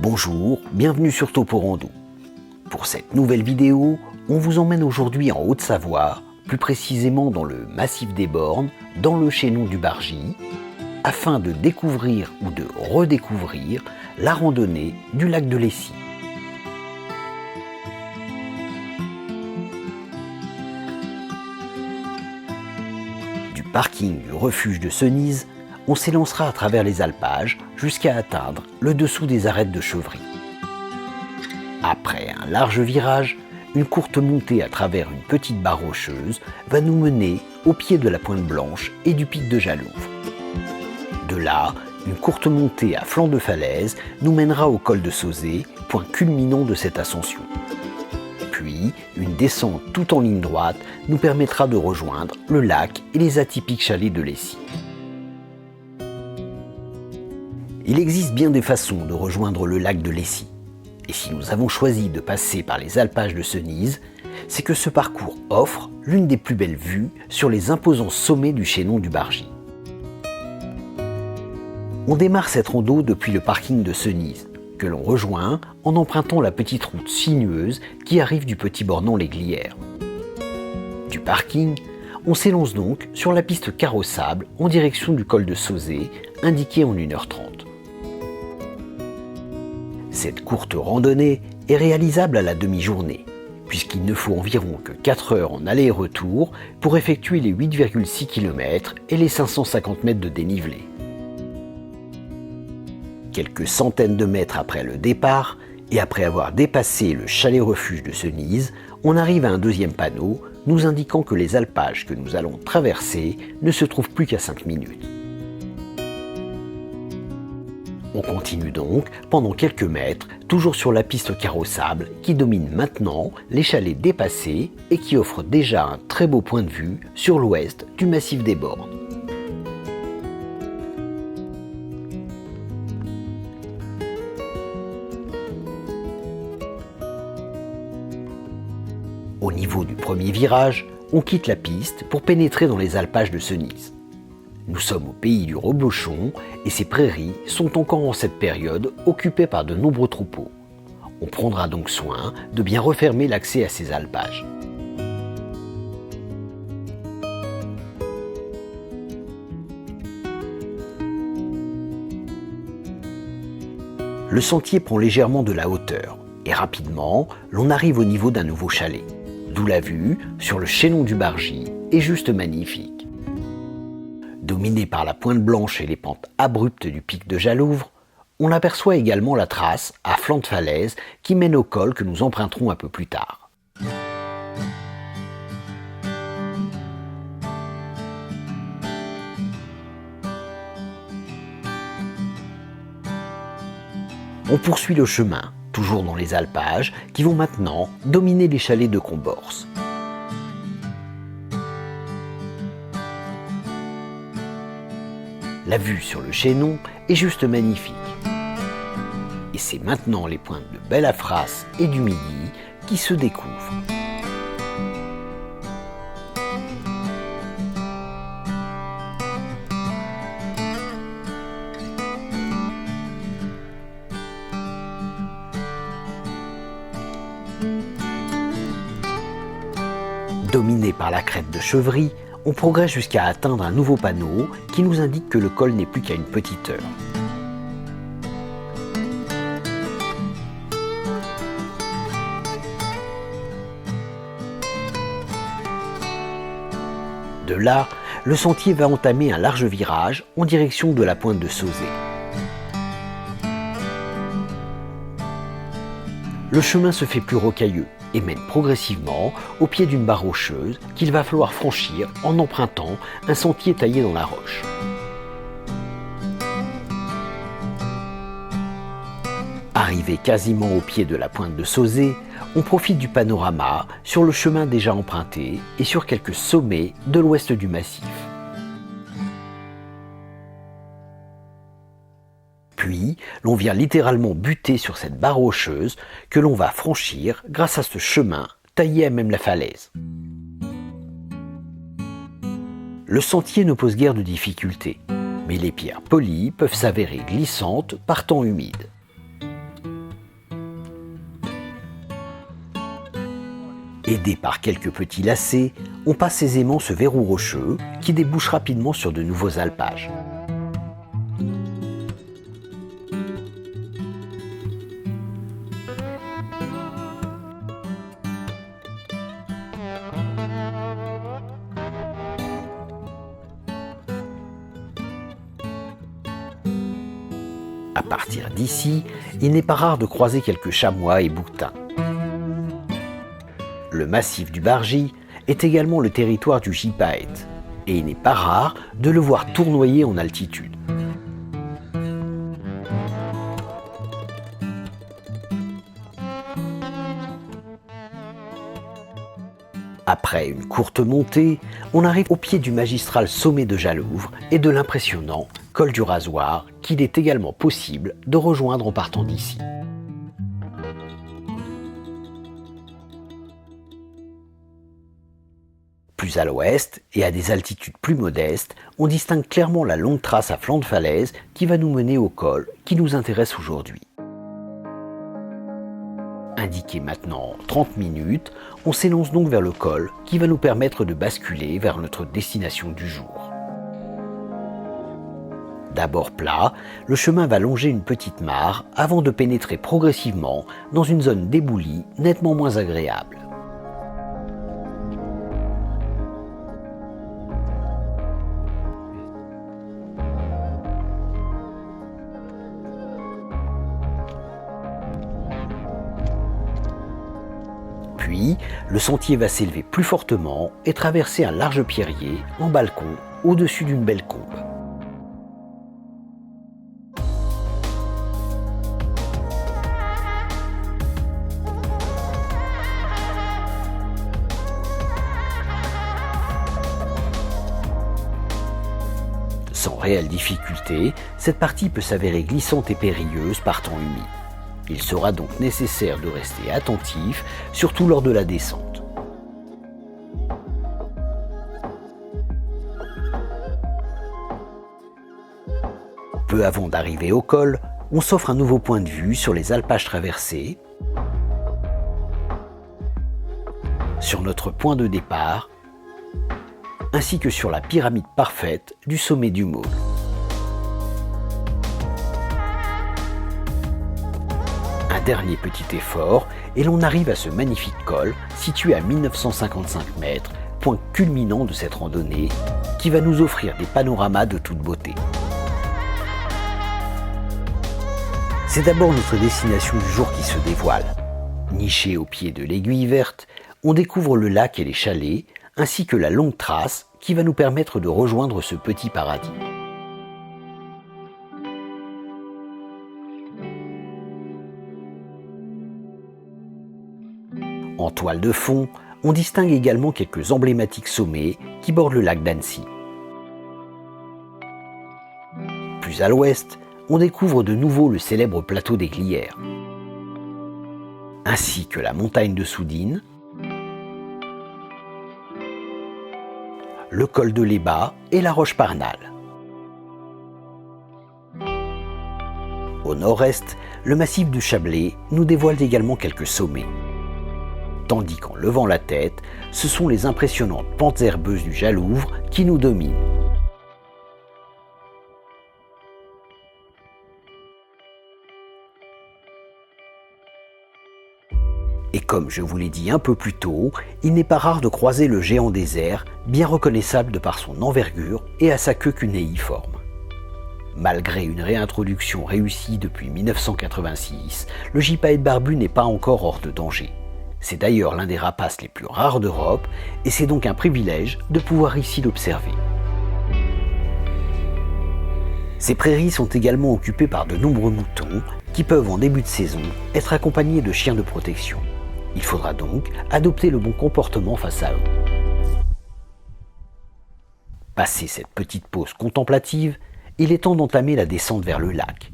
Bonjour, bienvenue sur Toporando. Pour cette nouvelle vidéo, on vous emmène aujourd'hui en Haute-Savoie, plus précisément dans le massif des Bornes, dans le chaînon du Bargy, afin de découvrir ou de redécouvrir la randonnée du lac de Lessy. Du parking du refuge de Cenise, on s'élancera à travers les alpages jusqu'à atteindre le dessous des arêtes de Chevry. Après un large virage, une courte montée à travers une petite barre rocheuse va nous mener au pied de la Pointe Blanche et du pic de Jalouvre. De là, une courte montée à flanc de falaise nous mènera au col de Sauzet, point culminant de cette ascension. Puis, une descente tout en ligne droite nous permettra de rejoindre le lac et les atypiques chalets de Lessy. Il existe bien des façons de rejoindre le lac de Lessy. Et si nous avons choisi de passer par les alpages de Cenise, c'est que ce parcours offre l'une des plus belles vues sur les imposants sommets du chaînon du Bargy. On démarre cette rando depuis le parking de Cenise, que l'on rejoint en empruntant la petite route sinueuse qui arrive du Petit Bornand-les-Glières. Du parking, on s'élance donc sur la piste carrossable en direction du col de Sauzet, indiquée en 1h30. Cette courte randonnée est réalisable à la demi-journée, puisqu'il ne faut environ que 4 heures en aller et retour pour effectuer les 8,6 km et les 550 mètres de dénivelé. Quelques centaines de mètres après le départ, et après avoir dépassé le chalet-refuge de Cenise, on arrive à un deuxième panneau nous indiquant que les alpages que nous allons traverser ne se trouvent plus qu'à 5 minutes. On continue donc pendant quelques mètres, toujours sur la piste carrossable qui domine maintenant les chalets dépassés et qui offre déjà un très beau point de vue sur l'ouest du massif des Bornes. Au niveau du premier virage, on quitte la piste pour pénétrer dans les alpages de Cenise. Nous sommes au pays du reblochon et ces prairies sont encore en cette période occupées par de nombreux troupeaux. On prendra donc soin de bien refermer l'accès à ces alpages. Le sentier prend légèrement de la hauteur et rapidement, l'on arrive au niveau d'un nouveau chalet. D'où la vue sur le chaînon du Bargy est juste magnifique. Dominé par la Pointe Blanche et les pentes abruptes du pic de Jalouvre, on aperçoit également la trace à flanc de falaise qui mène au col que nous emprunterons un peu plus tard. On poursuit le chemin, toujours dans les alpages, qui vont maintenant dominer les chalets de Comborse. La vue sur le chaînon est juste magnifique. Et c'est maintenant les pointes de Belafras et du Midi qui se découvrent. Dominé par la crête de Chevry, on progresse jusqu'à atteindre un nouveau panneau qui nous indique que le col n'est plus qu'à une petite heure. De là, le sentier va entamer un large virage en direction de la pointe de Sauzet. Le chemin se fait plus rocailleux et mène progressivement au pied d'une barre rocheuse qu'il va falloir franchir en empruntant un sentier taillé dans la roche. Arrivé quasiment au pied de la pointe de Sauzet, on profite du panorama sur le chemin déjà emprunté et sur quelques sommets de l'ouest du massif. Puis, l'on vient littéralement buter sur cette barre rocheuse que l'on va franchir grâce à ce chemin taillé à même la falaise. Le sentier ne pose guère de difficultés, mais les pierres polies peuvent s'avérer glissantes par temps humide. Aidé par quelques petits lacets, on passe aisément ce verrou rocheux qui débouche rapidement sur de nouveaux alpages. À partir d'ici, il n'est pas rare de croiser quelques chamois et bouquetins. Le massif du Bargy est également le territoire du gypaète, et il n'est pas rare de le voir tournoyer en altitude. Après une courte montée, on arrive au pied du magistral sommet de Jalouvre et de l'impressionnant col du Rasoir qu'il est également possible de rejoindre en partant d'ici. Plus à l'ouest et à des altitudes plus modestes, on distingue clairement la longue trace à flanc de falaise qui va nous mener au col qui nous intéresse aujourd'hui. Indiqué maintenant 30 minutes, on s'élance donc vers le col qui va nous permettre de basculer vers notre destination du jour. D'abord plat, le chemin va longer une petite mare avant de pénétrer progressivement dans une zone d'éboulis nettement moins agréable. Puis, le sentier va s'élever plus fortement et traverser un large pierrier en balcon au-dessus d'une belle combe. Sans réelle difficulté, cette partie peut s'avérer glissante et périlleuse par temps humide. Il sera donc nécessaire de rester attentif, surtout lors de la descente. Peu avant d'arriver au col, on s'offre un nouveau point de vue sur les alpages traversés, sur notre point de départ, ainsi que sur la pyramide parfaite du sommet du Maule. Un dernier petit effort et l'on arrive à ce magnifique col situé à 1955 mètres, point culminant de cette randonnée qui va nous offrir des panoramas de toute beauté. C'est d'abord notre destination du jour qui se dévoile. Niché au pied de l'Aiguille Verte, on découvre le lac et les chalets, ainsi que la longue trace qui va nous permettre de rejoindre ce petit paradis. En toile de fond, on distingue également quelques emblématiques sommets qui bordent le lac d'Annecy. Plus à l'ouest, on découvre de nouveau le célèbre plateau des Glières, ainsi que la montagne de Soudine, le col de l'Ébat et la roche Parnale. Au nord-est, le massif du Chablais nous dévoile également quelques sommets. Tandis qu'en levant la tête, ce sont les impressionnantes pentes herbeuses du Jalouvre qui nous dominent. Et comme je vous l'ai dit un peu plus tôt, il n'est pas rare de croiser le géant désert, bien reconnaissable de par son envergure et à sa queue cunéiforme. Malgré une réintroduction réussie depuis 1986, le gypaète barbu n'est pas encore hors de danger. C'est d'ailleurs l'un des rapaces les plus rares d'Europe et c'est donc un privilège de pouvoir ici l'observer. Ces prairies sont également occupées par de nombreux moutons qui peuvent en début de saison être accompagnés de chiens de protection. Il faudra donc adopter le bon comportement face à eux. Passé cette petite pause contemplative, il est temps d'entamer la descente vers le lac.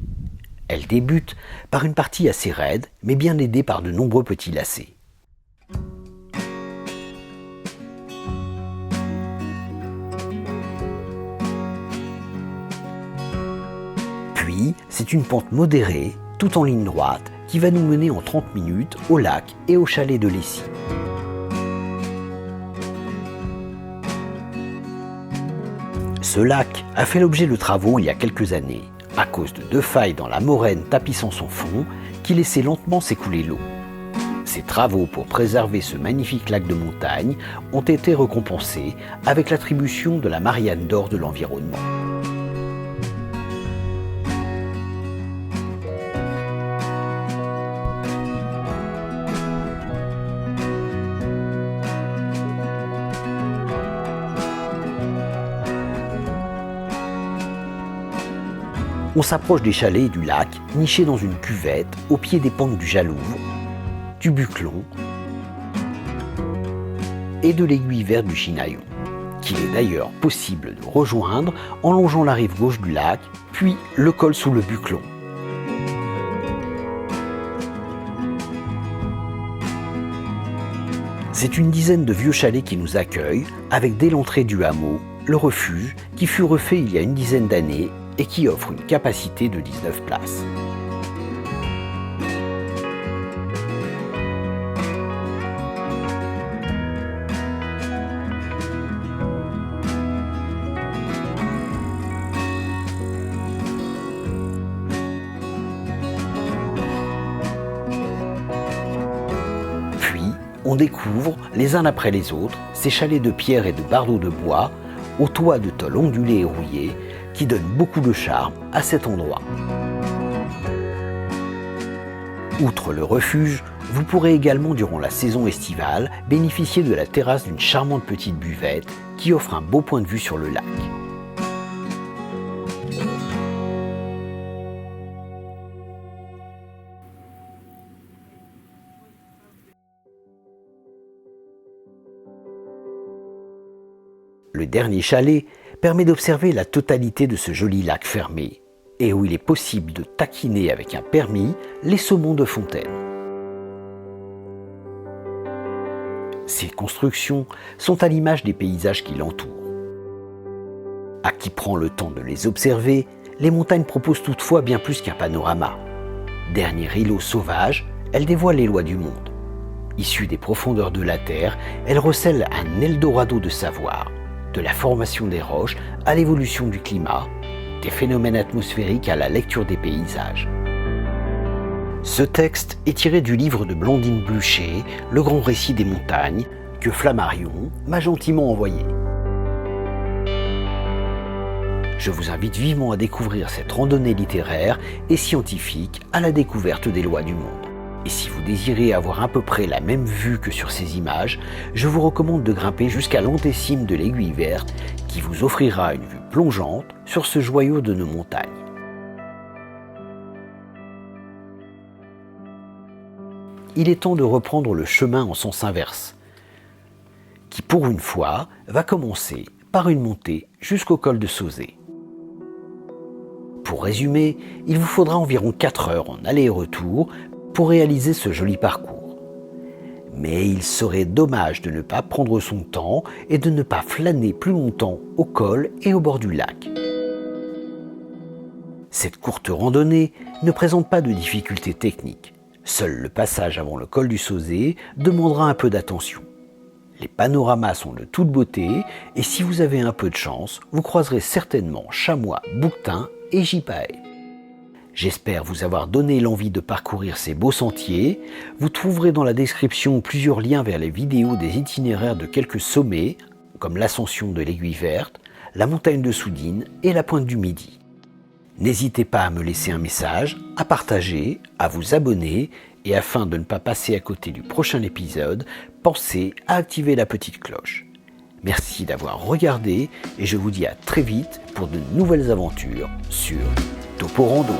Elle débute par une partie assez raide mais bien aidée par de nombreux petits lacets. Puis, c'est une pente modérée, tout en ligne droite, qui va nous mener en 30 minutes au lac et au chalet de Lessy. Ce lac a fait l'objet de travaux il y a quelques années, à cause de 2 failles dans la moraine tapissant son fond qui laissaient lentement s'écouler l'eau. Ces travaux pour préserver ce magnifique lac de montagne ont été récompensés avec l'attribution de la Marianne d'or de l'environnement. On s'approche des chalets et du lac, nichés dans une cuvette au pied des pentes du Jalouvre, du Buclon et de l'aiguille verte du Chinaillon, qu'il est d'ailleurs possible de rejoindre en longeant la rive gauche du lac, puis le col sous le Buclon. C'est une dizaine de vieux chalets qui nous accueillent, avec dès l'entrée du hameau, le refuge qui fut refait il y a une dizaine d'années et qui offre une capacité de 19 places. Puis, on découvre, les uns après les autres, ces chalets de pierre et de bardeaux de bois, aux toits de tôle ondulés et rouillés, qui donne beaucoup de charme à cet endroit. Outre le refuge, vous pourrez également durant la saison estivale bénéficier de la terrasse d'une charmante petite buvette qui offre un beau point de vue sur le lac. Le dernier chalet permet d'observer la totalité de ce joli lac fermé et où il est possible de taquiner avec un permis les saumons de fontaine. Ces constructions sont à l'image des paysages qui l'entourent. À qui prend le temps de les observer, les montagnes proposent toutefois bien plus qu'un panorama. Dernier îlot sauvage, elles dévoilent les lois du monde. Issues des profondeurs de la terre, elles recèlent un Eldorado de savoir, de la formation des roches à l'évolution du climat, des phénomènes atmosphériques à la lecture des paysages. Ce texte est tiré du livre de Blandine Blucher, Le grand récit des montagnes, que Flammarion m'a gentiment envoyé. Je vous invite vivement à découvrir cette randonnée littéraire et scientifique à la découverte des lois du monde. Et si vous désirez avoir à peu près la même vue que sur ces images, je vous recommande de grimper jusqu'à l'antécime de l'Aiguille Verte qui vous offrira une vue plongeante sur ce joyau de nos montagnes. Il est temps de reprendre le chemin en sens inverse, qui pour une fois va commencer par une montée jusqu'au col de Sauzet. Pour résumer, il vous faudra environ 4 heures en aller et retour pour réaliser ce joli parcours. Mais il serait dommage de ne pas prendre son temps et de ne pas flâner plus longtemps au col et au bord du lac. Cette courte randonnée ne présente pas de difficultés techniques. Seul le passage avant le col du Sauzet demandera un peu d'attention. Les panoramas sont de toute beauté et si vous avez un peu de chance, vous croiserez certainement chamois, bouquetins et gypaètes. J'espère vous avoir donné l'envie de parcourir ces beaux sentiers. Vous trouverez dans la description plusieurs liens vers les vidéos des itinéraires de quelques sommets, comme l'ascension de l'Aiguille Verte, la montagne de Soudine et la pointe du Midi. N'hésitez pas à me laisser un message, à partager, à vous abonner et afin de ne pas passer à côté du prochain épisode, pensez à activer la petite cloche. Merci d'avoir regardé et je vous dis à très vite pour de nouvelles aventures sur Topo Rando.